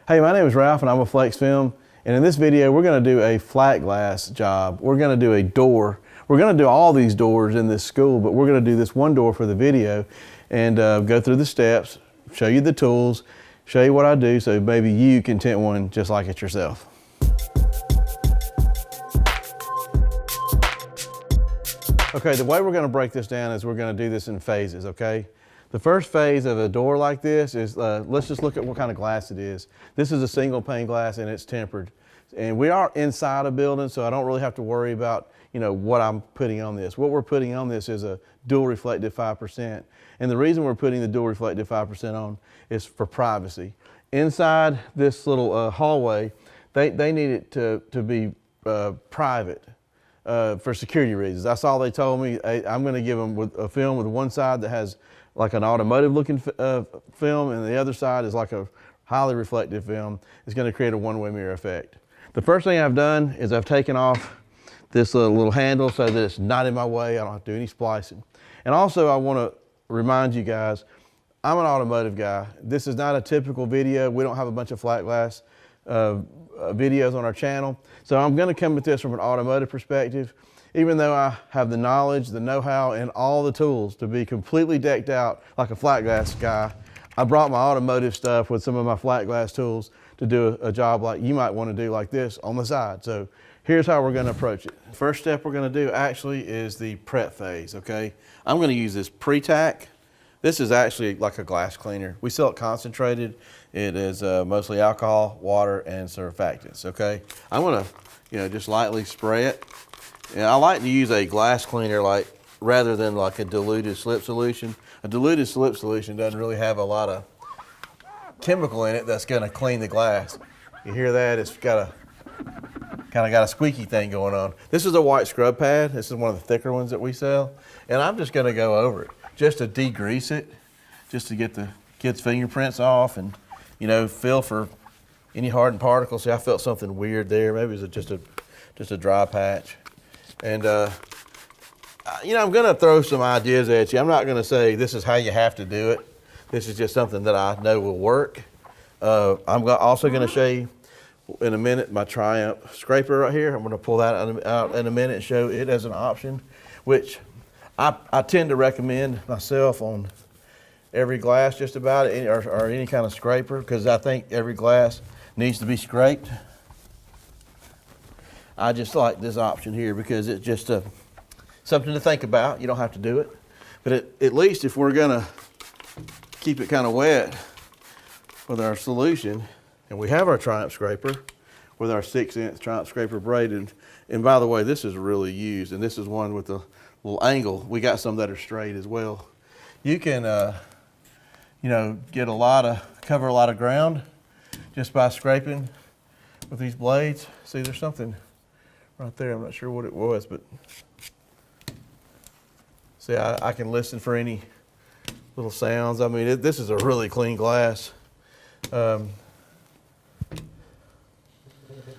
Hey, my name is Ralph and I'm with Flexfilm, and in this video we're going to do a flat glass job. We're going to do a door. We're going to do all these doors in this school, but we're going to do this one door for the video and go through the steps, show you the tools, show you what I do so maybe you can tint one just like it yourself. Okay, the way we're going to break this down is we're going to do this in phases, okay? The first phase of a door like this is, let's just look at what kind of glass it is. This is a single pane glass and it's tempered. And we are inside a building, so I don't really have to worry about, what I'm putting on this. What we're putting on this is a dual reflective 5%. And the reason we're putting the dual reflective 5% on is for privacy. Inside this little hallway, they need it to be private. For security reasons. That's all they told me. I'm going to give them with a film with one side that has like an automotive looking film and the other side is like a highly reflective film. It's going to create a one-way mirror effect. The first thing I've done is I've taken off this little handle so that it's not in my way. I don't have to do any splicing. And also I want to remind you guys, I'm an automotive guy. This is not a typical video. We don't have a bunch of flat glass videos on our channel. So I'm going to come at this from an automotive perspective. Even though I have the knowledge, the know-how, and all the tools to be completely decked out like a flat glass guy, I brought my automotive stuff with some of my flat glass tools to do a job like you might want to do like this on the side. So here's how we're going to approach it. First step we're going to do actually is the prep phase, okay? I'm going to use this pre-tack. This is actually like a glass cleaner. We sell it concentrated. It is mostly alcohol, water, and surfactants, okay? I'm gonna, just lightly spray it. And I like to use a glass cleaner rather than like a diluted slip solution. A diluted slip solution doesn't really have a lot of chemical in it that's gonna clean the glass. You hear that? It's kind of got a squeaky thing going on. This is a white scrub pad. This is one of the thicker ones that we sell. And I'm just gonna go over it just to degrease it, just to get the kids' fingerprints off and, feel for any hardened particles. See, I felt something weird there. Maybe it was just a dry patch. And, I'm gonna throw some ideas at you. I'm not gonna say this is how you have to do it. This is just something that I know will work. I'm also gonna show you in a minute my Triumph scraper right here. I'm gonna pull that out in a minute and show it as an option, which I tend to recommend myself on every glass just about, or any kind of scraper, because I think every glass needs to be scraped. I just like this option here because it's just something to think about. You don't have to do it. But at least if we're gonna keep it kind of wet with our solution, and we have our Triumph scraper with our 6-inch Triumph scraper braided, and by the way, this is really used, and this is one with a little angle. We got some that are straight as well. You can cover a lot of ground just by scraping with these blades. See, there's something right there. I'm not sure what it was, but see, I can listen for any little sounds. I mean, this is a really clean glass. I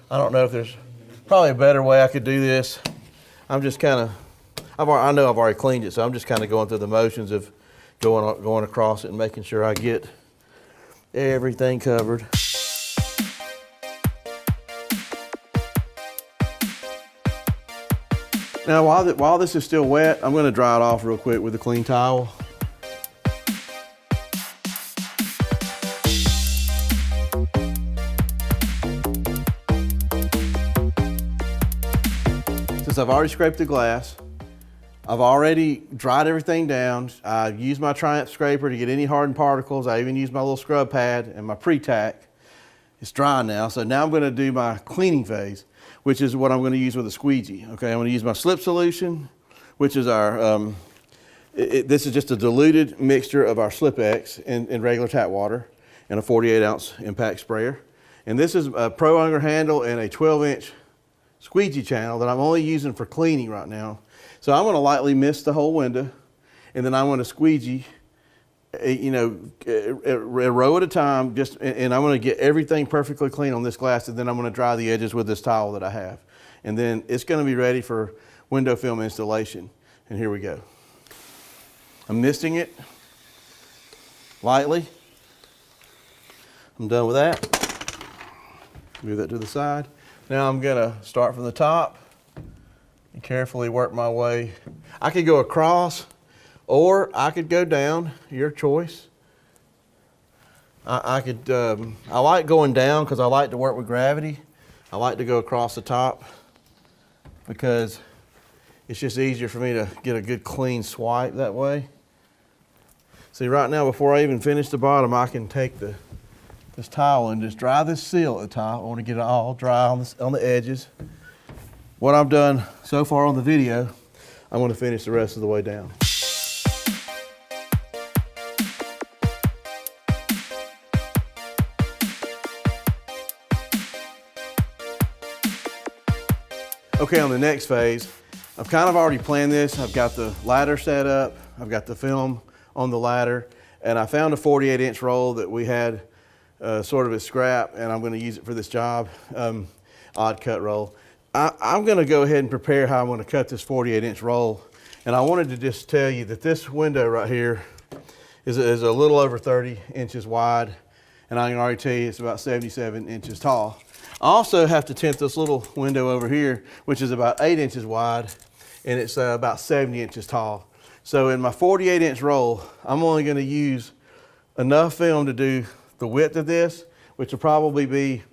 don't know if there's probably a better way I could do this. I'm just I know I've already cleaned it, so I'm just kind of going through the motions of going across it and making sure I get everything covered. Now, while this is still wet, I'm going to dry it off real quick with a clean towel. Since I've already scraped the glass, I've already dried everything down. I used my Triumph scraper to get any hardened particles. I even used my little scrub pad and my pre-tack. It's dry now, so now I'm going to do my cleaning phase, which is what I'm going to use with a squeegee. Okay, I'm going to use my slip solution, which is our, this is just a diluted mixture of our Slip X in regular tap water and a 48-ounce impact sprayer. And this is a Pro Unger handle and a 12-inch squeegee channel that I'm only using for cleaning right now. So I'm going to lightly mist the whole window, and then I'm going to squeegee, a row at a time, and I'm going to get everything perfectly clean on this glass, and then I'm going to dry the edges with this towel that I have. And then it's going to be ready for window film installation. And here we go. I'm misting it lightly. I'm done with that. Move that to the side. Now I'm gonna start from the top and carefully work my way. I could go across or I could go down, your choice. I like going down because I like to work with gravity. I like to go across the top because it's just easier for me to get a good clean swipe that way. See, right now, before I even finish the bottom, I can take this towel and just dry this seal at the top. I want to get it all dry on the edges. What I've done so far on the video, I'm going to finish the rest of the way down. Okay, on the next phase, I've kind of already planned this. I've got the ladder set up. I've got the film on the ladder, and I found a 48-inch roll that we had sort of as scrap, and I'm going to use it for this job, odd cut roll. I'm going to go ahead and prepare how I'm going to cut this 48-inch roll, and I wanted to just tell you that this window right here is a little over 30 inches wide, and I can already tell you it's about 77 inches tall. I also have to tint this little window over here, which is about 8 inches wide, and it's about 70 inches tall. So in my 48-inch roll, I'm only going to use enough film to do the width of this, which will probably be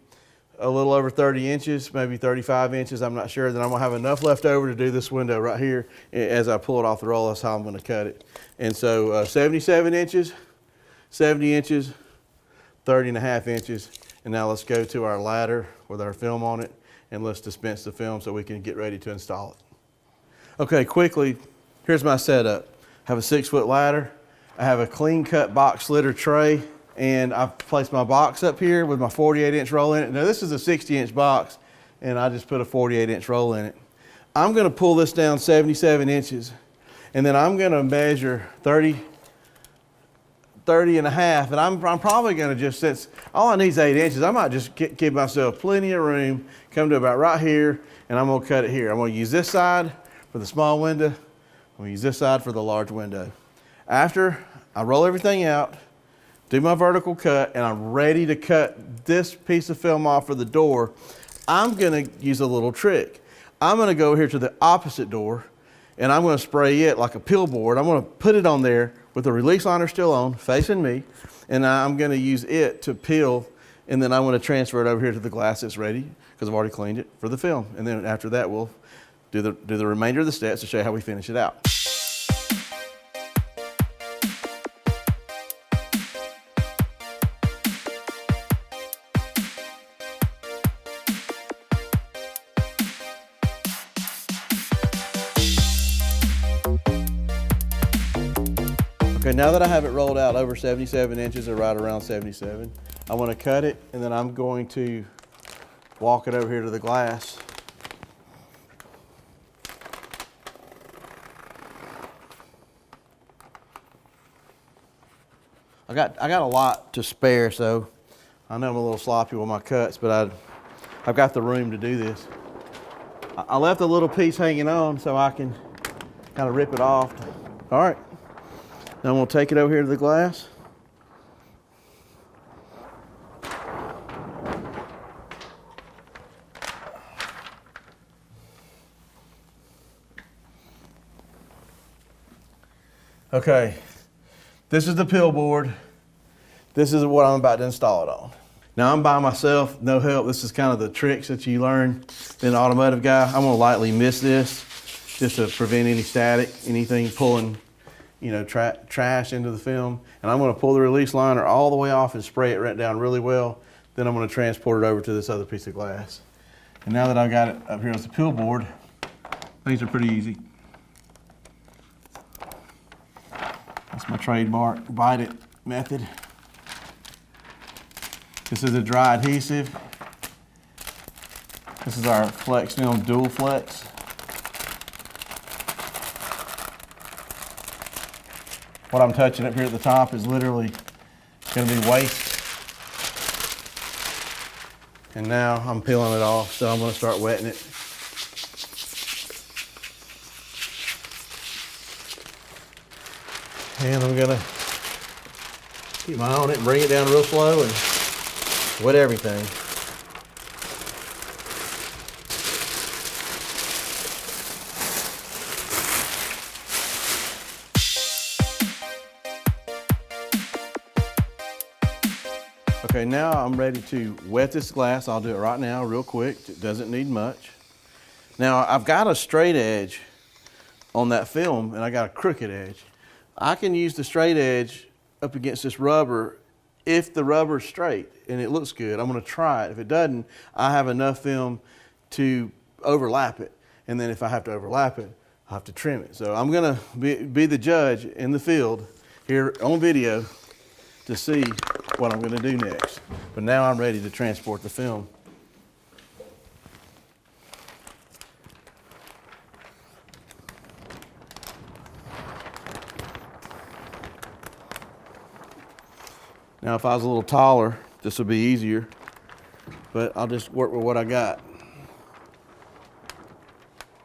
a little over 30 inches, maybe 35 inches, I'm not sure. Then I'm going to have enough left over to do this window right here. As I pull it off the roll, that's how I'm going to cut it. And so 77 inches, 70 inches, 30.5 inches. And now let's go to our ladder with our film on it, and let's dispense the film so we can get ready to install it. Okay, quickly, here's my setup. I have a 6-foot ladder. I have a clean cut box litter tray, and I've placed my box up here with my 48-inch roll in it. Now this is a 60-inch box, and I just put a 48-inch roll in it. I'm gonna pull this down 77 inches, and then I'm gonna measure 30 and a half, and I'm probably gonna just, since all I need is 8 inches, I might just give myself plenty of room, come to about right here, and I'm gonna cut it here. I'm gonna use this side for the small window. I'm gonna use this side for the large window. After I roll everything out, do my vertical cut, and I'm ready to cut this piece of film off for the door, I'm gonna use a little trick. I'm gonna go here to the opposite door, and I'm gonna spray it like a pill board. I'm gonna put it on there with the release liner still on, facing me, and I'm gonna use it to peel, and then I'm gonna transfer it over here to the glass that's ready, because I've already cleaned it for the film. And then after that, we'll do the remainder of the steps to show you how we finish it out. Okay, now that I have it rolled out over 77 inches, or right around 77, I want to cut it, and then I'm going to walk it over here to the glass. I got a lot to spare, so I know I'm a little sloppy with my cuts, but I've got the room to do this. I left a little piece hanging on so I can kind of rip it off. All right. Now I'm going to take it over here to the glass. Okay, this is the pill board. This is what I'm about to install it on. Now I'm by myself, no help. This is kind of the tricks that you learn in an automotive guy. I'm going to lightly miss this just to prevent any static, anything pulling, you know, trash into the film. And I'm going to pull the release liner all the way off and spray it right down really well. Then I'm going to transport it over to this other piece of glass. And now that I've got it up here as the pill board, things are pretty easy. That's my trademark bite it method. This is a dry adhesive. This is our Flexfilm Dualflex. What I'm touching up here at the top is literally going to be waste. And now I'm peeling it off, so I'm going to start wetting it. And I'm going to keep my eye on it and bring it down real slow and wet everything. Okay, now I'm ready to wet this glass. I'll do it right now real quick. It doesn't need much. Now I've got a straight edge on that film and I got a crooked edge. I can use the straight edge up against this rubber if the rubber's straight and it looks good. I'm gonna try it. If it doesn't, I have enough film to overlap it. And then if I have to overlap it, I have to trim it. So I'm gonna be the judge in the field here on video to see what I'm gonna do next. But now I'm ready to transport the film. Now if I was a little taller, this would be easier, but I'll just work with what I got.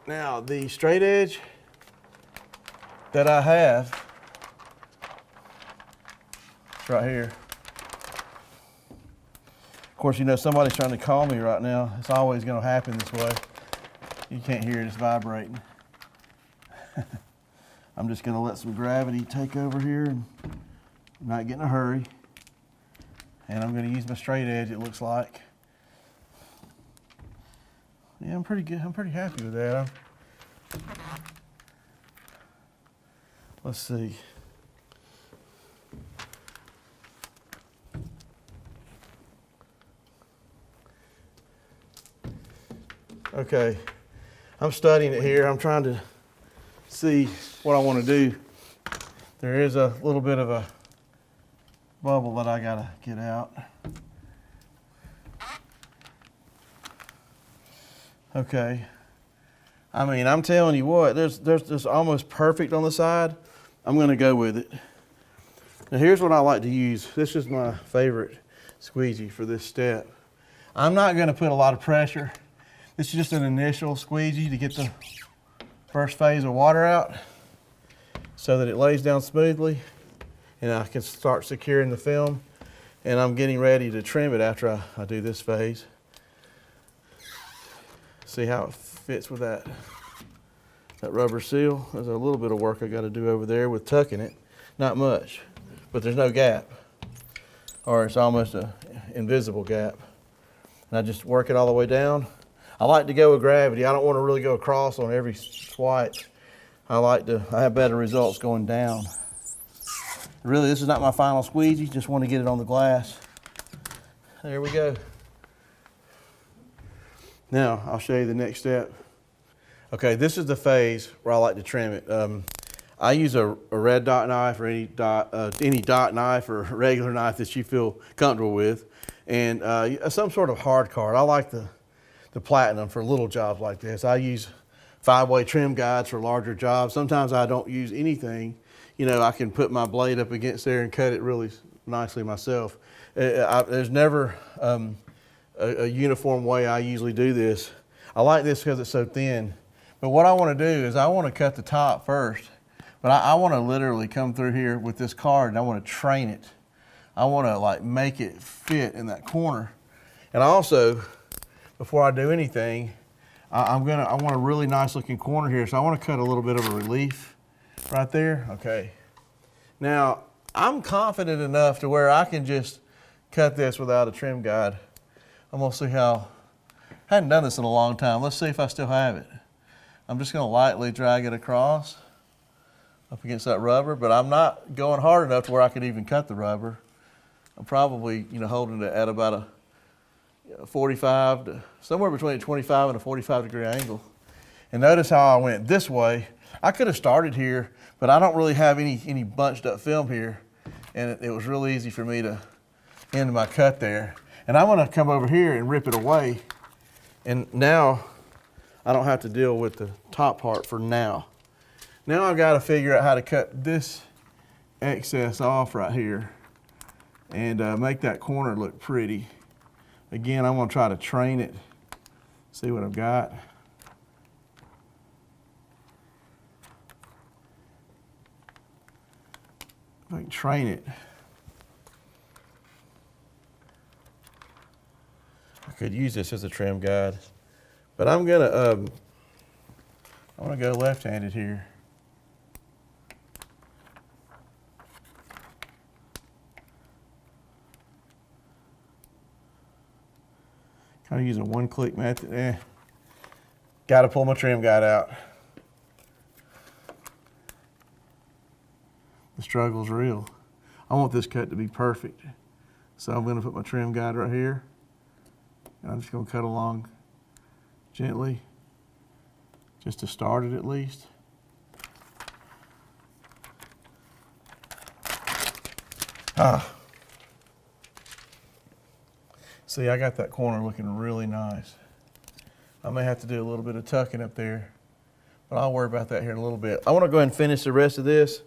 Now the straight edge that I have, it's right here. Of course, you know, somebody's trying to call me right now. It's always gonna happen this way. You can't hear it, it's vibrating. I'm just gonna let some gravity take over here and not get in a hurry. And I'm going to use my straight edge, it looks like. Yeah, I'm pretty good. I'm pretty happy with that. Let's see. Okay, I'm studying it here. I'm trying to see what I want to do. There is a little bit of a bubble that I gotta get out. Okay. I mean, I'm telling you what, there's almost perfect on the side. I'm gonna go with it. Now here's what I like to use. This is my favorite squeegee for this step. I'm not gonna put a lot of pressure. This is just an initial squeegee to get the first phase of water out so that it lays down smoothly. And I can start securing the film, and I'm getting ready to trim it after I do this phase. See how it fits with that rubber seal. There's a little bit of work I got to do over there with tucking it. Not much, but there's no gap, or it's almost an invisible gap. And I just work it all the way down. I like to go with gravity. I don't want to really go across on every swipe. I have better results going down. Really, this is not my final squeegee, just want to get it on the glass. There we go. Now, I'll show you the next step. Okay, this is the phase where I like to trim it. I use a red dot knife or any dot knife or regular knife that you feel comfortable with. And some sort of hard card. I like the platinum for little jobs like this. I use 5-way trim guides for larger jobs. Sometimes I don't use anything. You know, I can put my blade up against there and cut it really nicely myself. There's never a uniform way I usually do this. I like this because it's so thin. But what I want to do is I want to cut the top first. But I want to literally come through here with this card and I want to train it. I want to like make it fit in that corner. And also, before I do anything, I want a really nice looking corner here. So I want to cut a little bit of a relief. Right there, okay. Now, I'm confident enough to where I can just cut this without a trim guide. I'm gonna see how, I hadn't done this in a long time. Let's see if I still have it. I'm just gonna lightly drag it across up against that rubber, but I'm not going hard enough to where I could even cut the rubber. I'm probably, you know, holding it at about a 45 to, somewhere between a 25 and a 45 degree angle. And notice how I went this way. I could have started here, but I don't really have any bunched up film here. And it was really easy for me to end my cut there. And I'm gonna come over here and rip it away. And now I don't have to deal with the top part for now. Now I've got to figure out how to cut this excess off right here and make that corner look pretty. Again, I'm gonna try to train it, see what I've got. If I can train it. I could use this as a trim guide, but I'm gonna go left-handed here. Kind of using a one-click method. Got to pull my trim guide out. The struggle's real. I want this cut to be perfect. So I'm going to put my trim guide right here. And I'm just going to cut along gently, just to start it at least. See, I got that corner looking really nice. I may have to do a little bit of tucking up there, but I'll worry about that here in a little bit. I want to go ahead and finish the rest of this.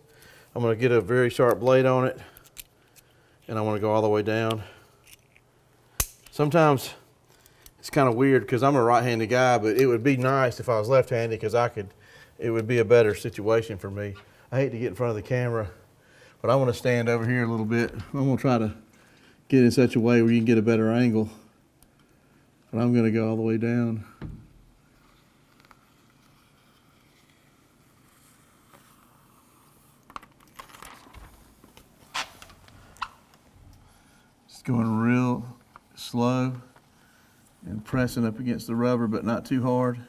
I'm going to get a very sharp blade on it, and I want to go all the way down. Sometimes it's kind of weird because I'm a right-handed guy, but it would be nice if I was left-handed because it would be a better situation for me. I hate to get in front of the camera, but I want to stand over here a little bit. I'm going to try to get in such a way where you can get a better angle. And I'm going to go all the way down. Just going real slow and pressing up against the rubber, but not too hard.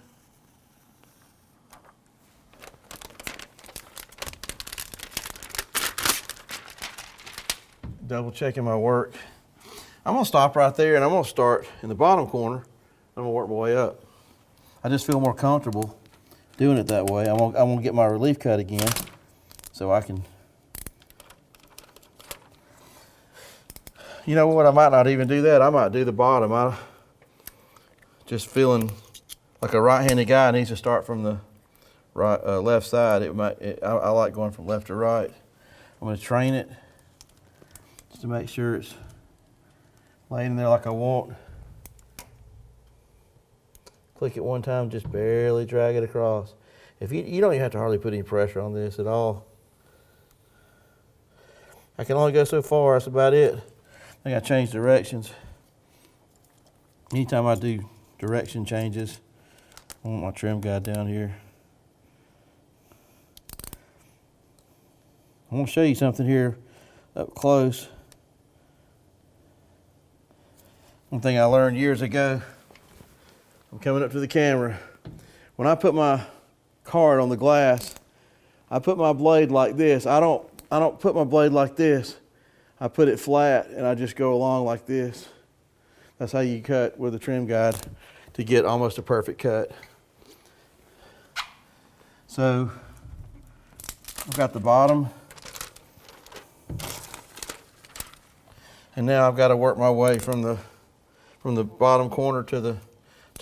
Double checking my work. I'm gonna stop right there and I'm gonna start in the bottom corner. I'm gonna work my way up. I just feel more comfortable doing it that way. I'm gonna get my relief cut again so I can, you know what, I might not even do that. I might do the bottom. I just feeling like a right-handed guy needs to start from the right, left side. I like going from left to right. I'm gonna train it just to make sure it's laying in there like I want. Click it one time, just barely drag it across. If you don't even have to hardly put any pressure on this at all. I can only go so far, that's about it. I think I changed directions. Anytime I do direction changes, I want my trim guide down here. I want to show you something here up close. One thing I learned years ago, I'm coming up to the camera. When I put my card on the glass, I put my blade like this. I don't put my blade like this. I put it flat and I just go along like this. That's how you cut with a trim guide to get almost a perfect cut. So I've got the bottom. And now I've got to work my way from the bottom corner to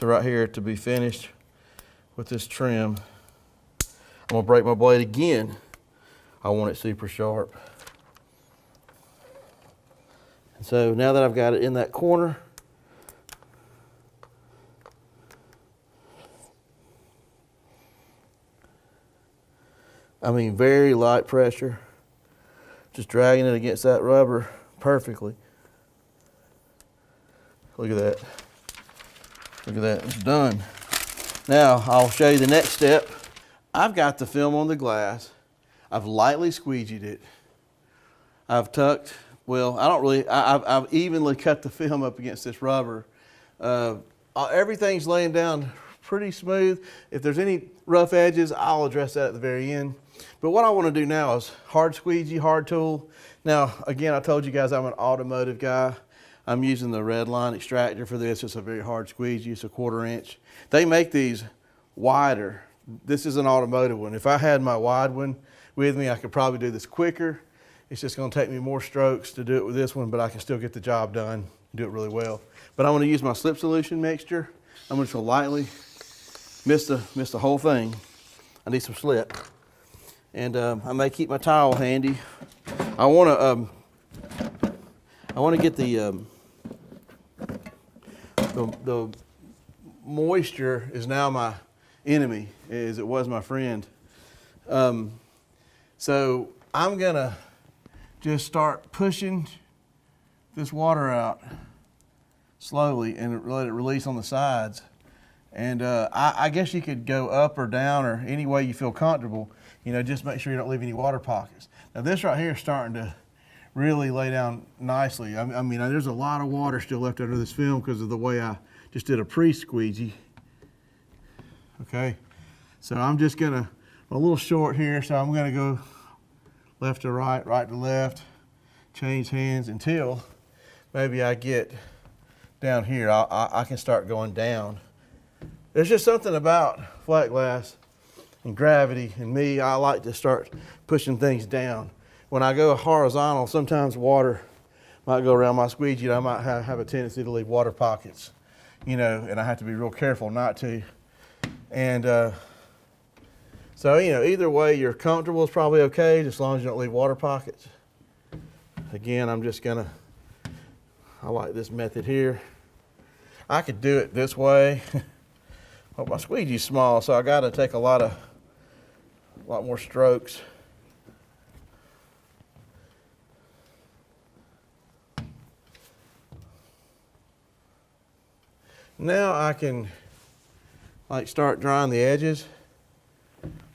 right here to be finished with this trim. I'm gonna break my blade again. I want it super sharp. And so now that I've got it in that corner, I mean very light pressure, just dragging it against that rubber perfectly. Look at that. Look at that, it's done. Now, I'll show you the next step. I've got the film on the glass. I've lightly squeegeed it. I've tucked, well, I've evenly cut the film up against this rubber. Everything's laying down pretty smooth. If there's any rough edges, I'll address that at the very end. But what I want to do now is hard squeegee, hard tool. Now, again, I told you guys I'm an automotive guy. I'm using the red line extractor for this. It's a very hard squeegee, it's a 1/4 inch. They make these wider. This is an automotive one. If I had my wide one with me, I could probably do this quicker. It's just gonna take me more strokes to do it with this one, but I can still get the job done and do it really well. But I'm gonna use my slip solution mixture. I'm just gonna lightly mix the whole thing. I need some slip. And I may keep my towel handy. I wanna get the moisture is now my enemy, as it was my friend. So I'm gonna just start pushing this water out slowly and let it release on the sides. And I guess you could go up or down or any way you feel comfortable. You know, just make sure you don't leave any water pockets. Now this right here is starting to really lay down nicely. I mean, there's a lot of water still left under this film because of the way I just did a pre-squeegee. Okay, so I'm just gonna, a little short here, so I'm gonna go left to right, right to left, change hands until maybe I get down here. I can start going down. There's just something about flat glass and gravity and me, I like to start pushing things down. When I go horizontal, sometimes water might go around my squeegee and I might have a tendency to leave water pockets, you know, and I have to be real careful not to. And so, you know, either way you're comfortable is probably okay, just as long as you don't leave water pockets. Again, I'm just gonna, I like this method here. I could do it this way. Well, my squeegee's small, so I gotta take a lot more strokes. Now I can like start drying the edges.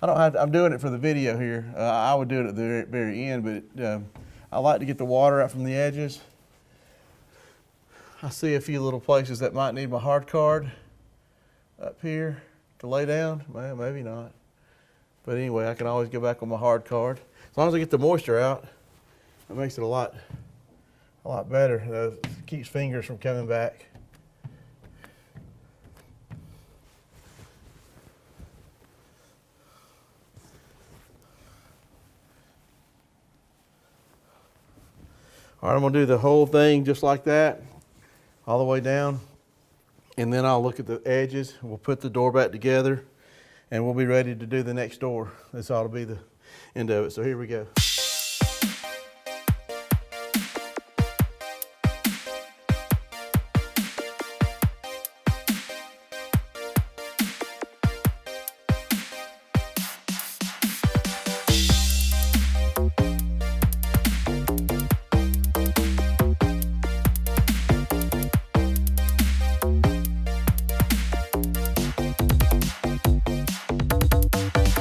I don't have to, I'm doing it for the video here. I would do it at the very end, but I like to get the water out from the edges. I see a few little places that might need my hard card up here to lay down. Well, maybe not. But anyway, I can always go back on my hard card. As long as I get the moisture out, it makes it a lot better. It keeps fingers from coming back. All right, I'm gonna do the whole thing just like that, all the way down. And then I'll look at the edges. We'll put the door back together and we'll be ready to do the next door. This ought to be the end of it. So here we go.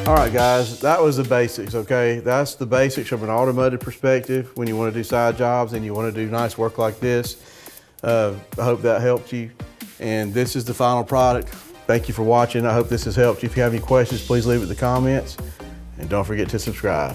All right, guys, that was the basics, okay? That's the basics from an automotive perspective when you want to do side jobs and you want to do nice work like this. I hope that helped you. And this is the final product. Thank you for watching. I hope this has helped you. If you have any questions, please leave it in the comments. And don't forget to subscribe.